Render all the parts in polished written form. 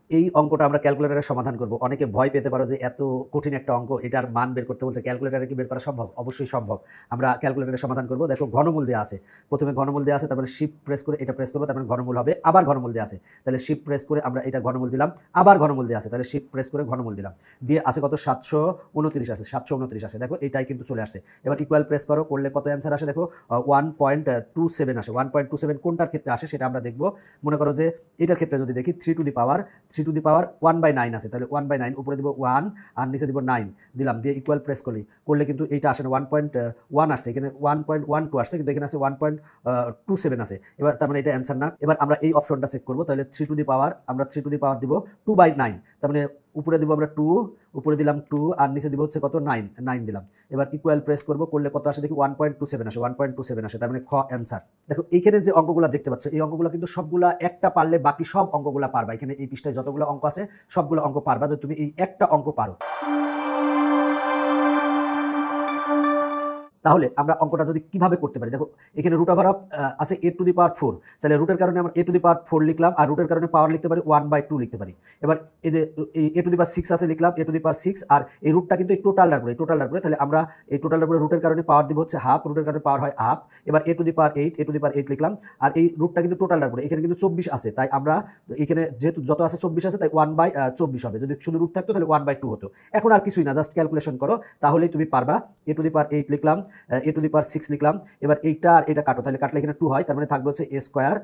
এই অঙ্কটা আমরা ক্যালকুলেটরে সমাধান করব। অনেকে ভয় পেতে পারো যে এত কঠিন একটা অঙ্ক, এটার মান বের করতে বলছে, ক্যালকুলেটরে কি বের করা সম্ভব? অবশ্যই সম্ভব। আমরা ক্যালকুলেটরে সমাধান করব। দেখো ঘনমূল দেওয়া আছে, প্রথমে ঘনমূল দেওয়া আছে, তারপরে শিফট প্রেস করে এটা প্রেস করবো, তারপরে ঘনমূল হবে, আবার ঘনমূল দেওয়া আছে, তাহলে শিফট প্রেস করে আমরা এটা ঘনমূল দিলাম, আবার ঘনমূল দেওয়া আছে, তাহলে শিফট প্রেস করে ঘনমূল দিলাম, দিয়ে আছে কত 729 আছে, 729 আসে, দেখো এটাই কিন্তু চলে আসছে। এবার ইকুয়াল প্রেস করো, করলে কত অ্যান্সার আসে দেখো 1.27 আসে। 1.27 কোনটার ক্ষেত্রে আসে সেটা আমরা দেখব। মনে করো যে এটার ক্ষেত্রে যদি দেখি 3 টু দি পাওয়ার 1/9 আছে, তাহলে 1/9 উপরে দিব 1 আর নিচে দিব 9 দিলাম, দিয়ে ইকুয়াল প্রেস করলে কিন্তু এইটা আসে না, 1.1 আসছে, এখানে 1.12 আসছে, কিন্তু এখানে আছে 1.27 আছে। এবার তার মানে এটা অ্যান্সার না। এবার আমরা এই অপশনটা চেক করবো, তাহলে 3 টু দি পাওয়ার আমরা 3 টু দি পাওয়ার দিব 2/9, তার মানে উপরে দিব আমরা 2, উপরে দিলাম 2 আর নিচে দিব হচ্ছে কত 9 দিলাম। এবার ইকুয়াল প্রেস করবো, করলে কত আসে দেখি 1.27 আসে, 1.27 আসে, তার মানে খ অ্যান্সার। দেখো এইখানে যে অঙ্কগুলো দেখতে পাচ্ছ, এই অঙ্কগুলো কিন্তু সবগুলা একটা পারলে বাকি সব অঙ্কগুলো পারবা। এখানে এই পৃষ্ঠায় যতগুলো অঙ্ক আছে সবগুলো অঙ্ক পারবা যদি তুমি এই একটা অঙ্ক পারো। তাহলে আমরা অঙ্কটা যদি কিভাবে করতে পারি, দেখো এখানে রুট ওভার অফ আছে a টু দি পাওয়ার 4, তাহলে রুটের কারণে আমরা a টু দি পাওয়ার 4 লিখলাম, আর রুটের কারণে পাওয়ার লিখতে পারি 1/2 লিখতে পারি। এবার এই যে a টু দি পাওয়ার 6 আছে, লিখলাম a টু দি পাওয়ার 6, আর এই রুটটা কিন্তু এই টোটালটার উপরে, তাহলে আমরা এই টোটালটার উপরে রুটের কারণে পাওয়ার দিব হচ্ছে হাফ, রুটের কারণে পাওয়ার হয় হাফ। এবার a টু দি পাওয়ার 8 লিখলাম, আর এই রুটটা কিন্তু টোটালটার উপরে, এখানে কিন্তু 24 আছে, তাই আমরা এখানে যেহেতু যত আছে 24 আছে, তাই 1/24 হবে। যদি শুধু রুট থাকতো তাহলে 1/2 হতো। এখন আর কিছুই না, জাস্ট ক্যালকুলেশন করো, তাহলেই তুমি পারবা। a টু দি পাওয়ার 8 লিখলাম, a টু দি পাওয়ার 6 লিখলাম, এবার এইটা আর এটা কাটো, তাহলে কাটলে এখানে 2 হয়, তার মানে থাকবে হচ্ছে a স্কোয়ার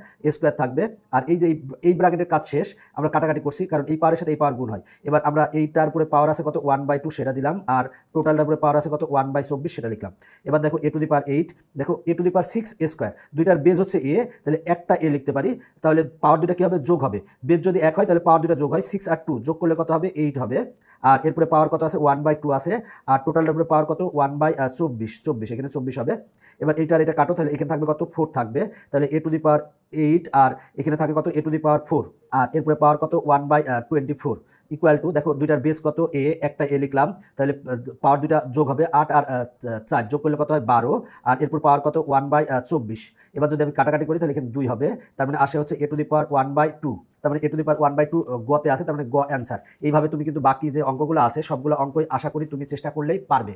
থাকবে। আর এই যে এই ব্র্যাকেটের কাজ শেষ, আমরা কাটাকাটি করছি কারণ এই পাওয়ারের সাথে এই পাওয়ার গুণ হয়। এবার আমরা এইটার উপরে পাওয়ার আছে কত 1/2 সেটা দিলাম, আর টোটালটার উপরে পাওয়ার আছে কত 1/24 সেটা লিখলাম। এবার দেখো a টু দি পাওয়ার 8, দেখো a to the power 6 square, দুইটার বেজ হচ্ছে a, তাহলে একটা a লিখতে পারি, তাহলে পাওয়ার দুটা কি হবে যোগ হবে, বেজ যদি 1 হয় তাহলে পাওয়ার দুটা যোগ হয়, 6 আর 2 যোগ করলে কত হবে 8 হবে। আর এরপরে পাওয়ার কত আছে 1/2 আছে, আর টোটালটার উপরে পাওয়ার কত 1/24, এখানে 24 হবে। এবার এইটার এটা কাটো, তাহলে এখানে থাকবে কত 4 থাকবে, তাহলে a টু দি পাওয়ার 8, আর এখানে থাকে কত a টু দি পাওয়ার 4, আর এরপরে পাওয়ার কত 1/24 ইকুয়াল টু, দেখো দুইটার বেস কত a, একটা a লিখলাম, তাহলে পাওয়ার দুইটা যোগ হবে 8 আর 4 যোগ করলে কত হয় 12, আর এরপর পাওয়ার কত 1/24। এবার যদি আমি কাটাকাটি করি তাহলে এখানে 2 হবে, তার মানে আসে হচ্ছে a টু দি পাওয়ার 1/2, তার মানে a টু দি পাওয়ার 1/2 গতে আছে, তার মানে গ অ্যান্সার। এইভাবে তুমি কিন্তু বাকি যে অঙ্কগুলো আছে সবগুলো অঙ্কই আশা করি তুমি চেষ্টা করলেই পারবে।